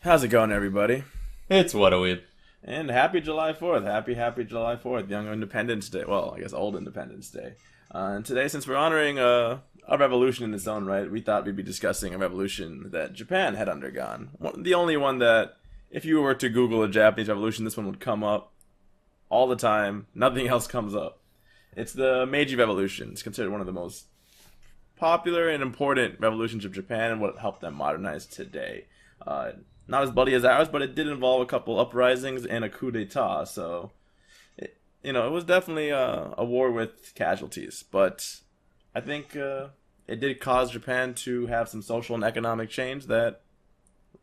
How's it going, everybody? It's Whataweeb. And happy July 4th. Happy July 4th. Young Independence Day. Well, I guess Old Independence Day. And today, since we're honoring a revolution in its own right, we thought we'd be discussing a revolution that Japan had undergone. The only one that, if you were to Google a Japanese revolution, this one would come up all the time. Nothing else comes up. It's the Meiji Revolution. It's considered one of the most popular and important revolutions of Japan and what helped them modernize today. Not as bloody as ours, but it did involve a couple uprisings and a coup d'état. So, it was definitely a war with casualties. But I think it did cause Japan to have some social and economic change that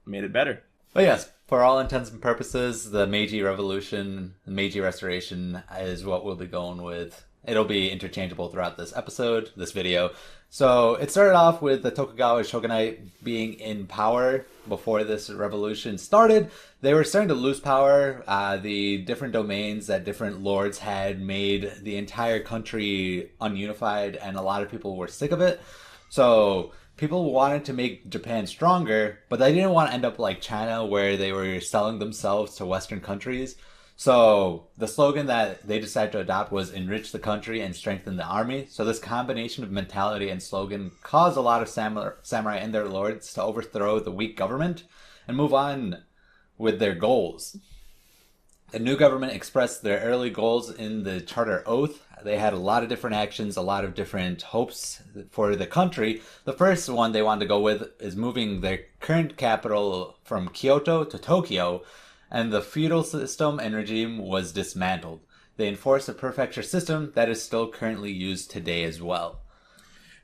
made it better. But yes, for all intents and purposes, the Meiji Revolution, the Meiji Restoration is what we'll be going with. It'll be interchangeable throughout this episode, this video. So it started off with the Tokugawa shogunate being in power before this revolution started. They were starting to lose power. The different domains that different lords had made the entire country ununified, and a lot of people were sick of it. So people wanted to make Japan stronger, but they didn't want to end up like China, where they were selling themselves to Western countries. So the slogan that they decided to adopt was enrich the country and strengthen the army. So this combination of mentality and slogan caused a lot of samurai and their lords to overthrow the weak government and move on with their goals. The new government expressed their early goals in the Charter Oath. They had a lot of different actions, a lot of different hopes for the country. The first one they wanted to go with is moving their current capital from Kyoto to Tokyo, and the feudal system and regime was dismantled. They enforced a prefecture system that is still currently used today as well.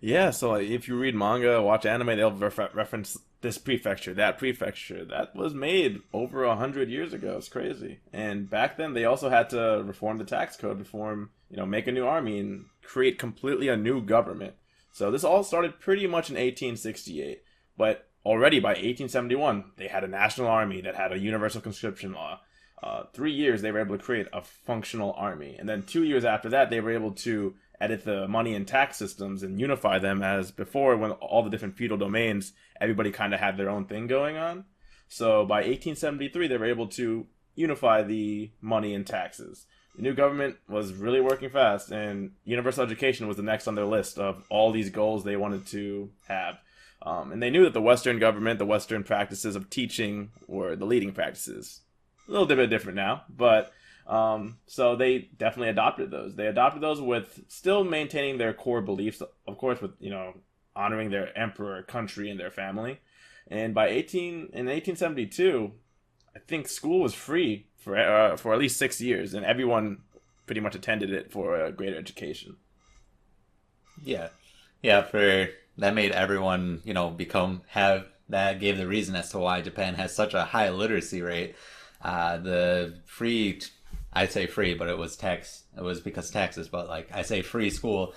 Yeah, so like, if you read manga, watch anime, they'll reference this prefecture, that prefecture. That was made over 100 years ago. It's crazy. And back then, they also had to reform the tax code, make a new army, and create completely a new government. So this all started pretty much in 1868. But already by 1871, they had a national army that had a universal conscription law. 3 years, they were able to create a functional army. And then 2 years after that, they were able to edit the money and tax systems and unify them, as before, when all the different feudal domains, everybody kind of had their own thing going on. So by 1873, they were able to unify the money and taxes. The new government was really working fast, and universal education was the next on their list of all these goals they wanted to have. And they knew that the Western government, the Western practices of teaching were the leading practices. A little bit different now, but so they definitely adopted those. They adopted those with still maintaining their core beliefs, of course, with honoring their emperor, country, and their family. And by 1872, I think school was free for at least 6 years, and everyone pretty much attended it for a greater education. Yeah. Yeah, for that made everyone, that gave the reason as to why Japan has such a high literacy rate. The free, I say free, but it was because taxes, but like I say free school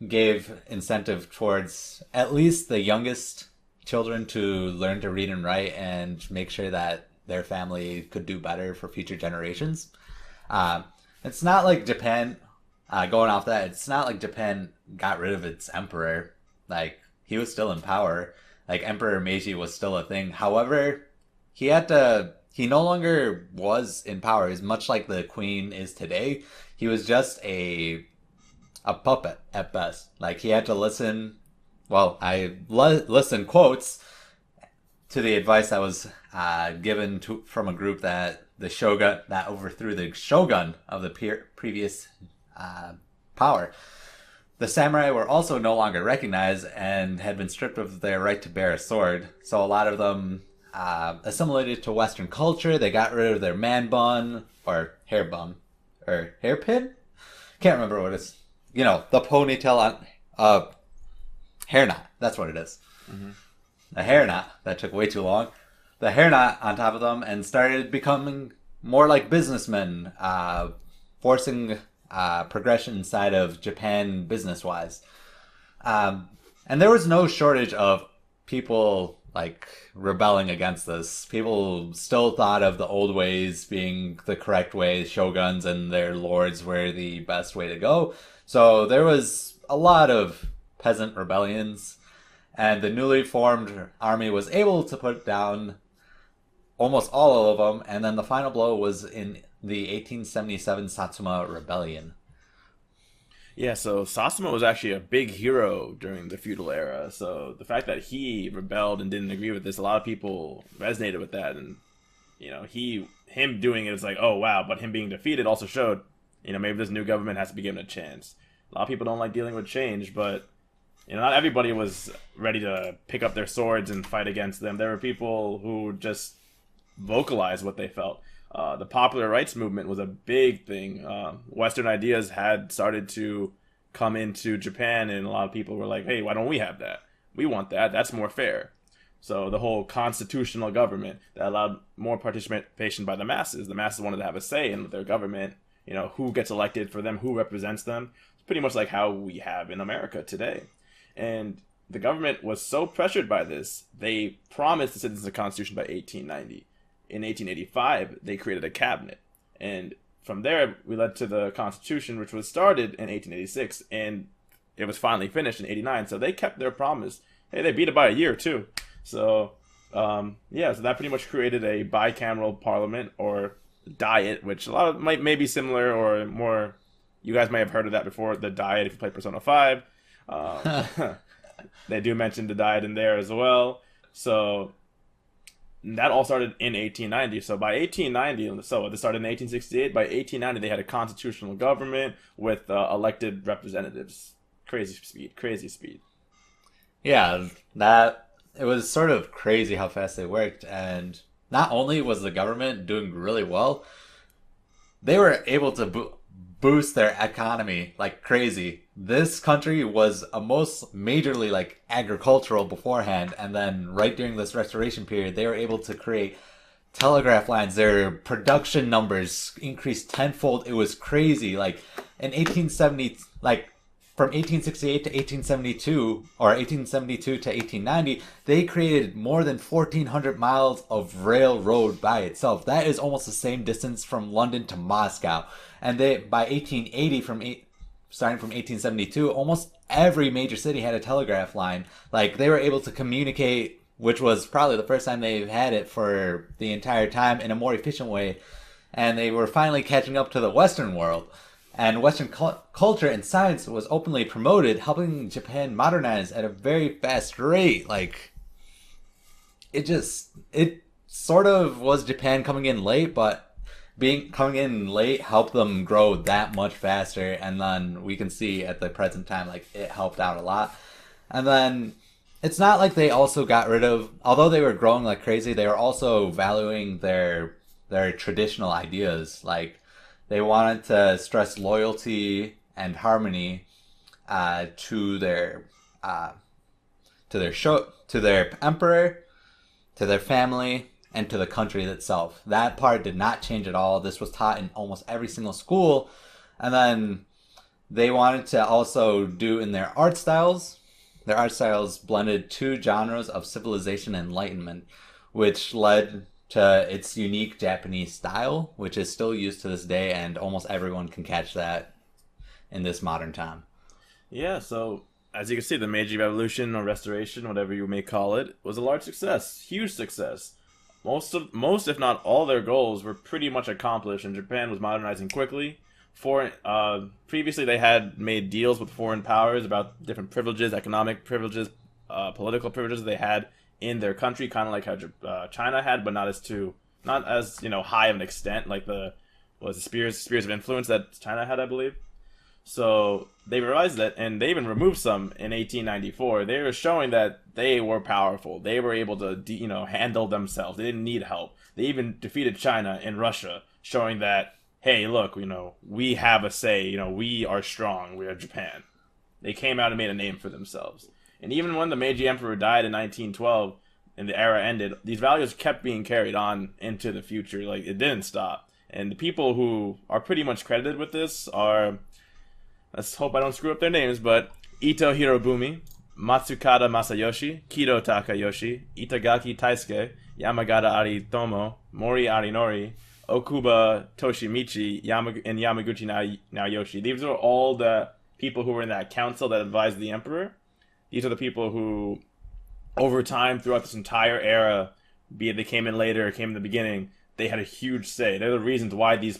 gave incentive towards at least the youngest children to learn to read and write and make sure that their family could do better for future generations. It's not like Japan, going off that, it's not like Japan got rid of its emperor. Like, he was still in power. Like, Emperor Meiji was still a thing. However, he no longer was in power. As much like the queen is today, he was just a puppet at best. Like, he had to listen, listen quotes to the advice that was given from a group that overthrew the shogun of the previous power. The samurai were also no longer recognized and had been stripped of their right to bear a sword. So a lot of them assimilated to Western culture. They got rid of their man bun or hair bun or hairpin. Can't remember what it's. The ponytail on hair knot. That's what it is. Mm-hmm. The hair knot that took way too long. The hair knot on top of them, and started becoming more like businessmen, forcing progression inside of Japan business-wise. And there was no shortage of people like rebelling against this. People still thought of the old ways being the correct way. Shoguns and their lords were the best way to go. So there was a lot of peasant rebellions, and the newly formed army was able to put down almost all of them, and then the final blow was in the 1877 Satsuma Rebellion. Yeah, so Sasama was actually a big hero during the feudal era. So the fact that he rebelled and didn't agree with this, a lot of people resonated with that, and him doing it is like, oh wow, but him being defeated also showed, maybe this new government has to be given a chance. A lot of people don't like dealing with change, but not everybody was ready to pick up their swords and fight against them. There were people who just vocalized what they felt. The popular rights movement was a big thing. Western ideas had started to come into Japan, and a lot of people were like, hey, why don't we have that? We want that. That's more fair. So the whole constitutional government that allowed more participation by the masses. The masses wanted to have a say in their government, who gets elected for them, who represents them. It's pretty much like how we have in America today. And the government was so pressured by this, they promised the citizens a constitution by 1890. In 1885, they created a cabinet. And from there, we led to the Constitution, which was started in 1886, and it was finally finished in 89. So they kept their promise. Hey, they beat it by a year, too. So, so that pretty much created a bicameral parliament, or diet, which a lot of may be similar or more. You guys may have heard of that before, the diet, if you play Persona 5. They do mention the diet in there as well. So that all started in 1890. So by 1890, so this started in 1868. By 1890, they had a constitutional government with elected representatives. Crazy speed, crazy speed. Yeah, that it was sort of crazy how fast they worked, and not only was the government doing really well, they were able to boost their economy like crazy. This country was a most majorly like agricultural beforehand, and then right during this restoration period, they were able to create telegraph lines. Their production numbers increased tenfold. It was crazy. Like in 1870, like from 1868 to 1872, or 1872 to 1890, they created more than 1,400 miles of railroad by itself. That is almost the same distance from London to Moscow. And they, by 1880, starting from 1872, almost every major city had a telegraph line. Like, they were able to communicate, which was probably the first time they've had it for the entire time, in a more efficient way. And they were finally catching up to the Western world. And Western culture and science was openly promoted, helping Japan modernize at a very fast rate. Like, it sort of was Japan coming in late, but coming in late helped them grow that much faster. And then we can see at the present time, like, it helped out a lot. And then it's not like they also got rid of, although they were growing like crazy, they were also valuing their traditional ideas. Like, they wanted to stress loyalty and harmony to their emperor, to their family, and to the country itself. That part did not change at all. This was taught in almost every single school. And then they wanted to also do in their art styles. Their art styles blended two genres of civilization and enlightenment, which led to its unique Japanese style, which is still used to this day, and almost everyone can catch that in this modern time. Yeah, so as you can see, the Meiji Revolution or Restoration, whatever you may call it, was a large success, huge success. Most, if not all, their goals were pretty much accomplished, and Japan was modernizing quickly. Previously, they had made deals with foreign powers about different privileges, economic privileges, political privileges they had in their country, kind of like how China had, but not as high of an extent, like the spheres of influence that China had, I believe. So they realized that, and they even removed some in 1894. They were showing that they were powerful. They were able to handle themselves. They didn't need help. They even defeated China and Russia, showing that, hey, look, we have a say. We are strong. We are Japan. They came out and made a name for themselves. And even when the Meiji Emperor died in 1912 and the era ended, these values kept being carried on into the future. Like, it didn't stop. And the people who are pretty much credited with this are, let's hope I don't screw up their names, but Ito Hirobumi, Matsukata Masayoshi, Kido Takayoshi, Itagaki Taisuke, Yamagata Aritomo, Mori Arinori, Okuba Toshimichi, and Yamaguchi Naoyoshi. These are all the people who were in that council that advised the emperor. These are the people who, over time, throughout this entire era, be it they came in later or came in the beginning, they had a huge say. They're the reasons why these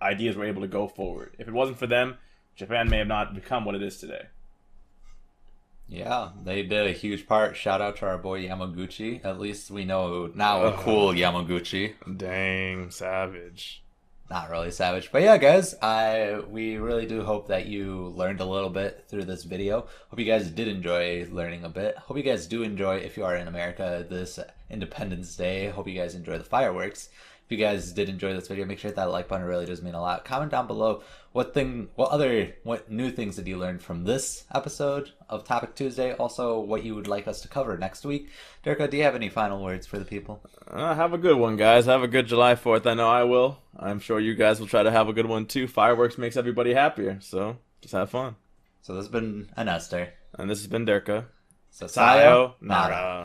ideas were able to go forward. If it wasn't for them, Japan may have not become what it is today. Yeah, they did a huge part. Shout out to our boy Yamaguchi. At least we know now a cool Yamaguchi. Dang, savage. Not really savage. But yeah, guys, we really do hope that you learned a little bit through this video. Hope you guys did enjoy learning a bit. Hope you guys do enjoy, if you are in America, this Independence Day. Hope you guys enjoy the fireworks. If you guys did enjoy this video, make sure to hit that like button. It really does mean a lot. Comment down below what new things did you learn from this episode of Topic Tuesday? Also, what you would like us to cover next week. Durka, do you have any final words for the people? Have a good one, guys. Have a good July 4th. I know I will. I'm sure you guys will try to have a good one, too. Fireworks makes everybody happier, so just have fun. So this has been Anester. And this has been Durka. So Sayonara.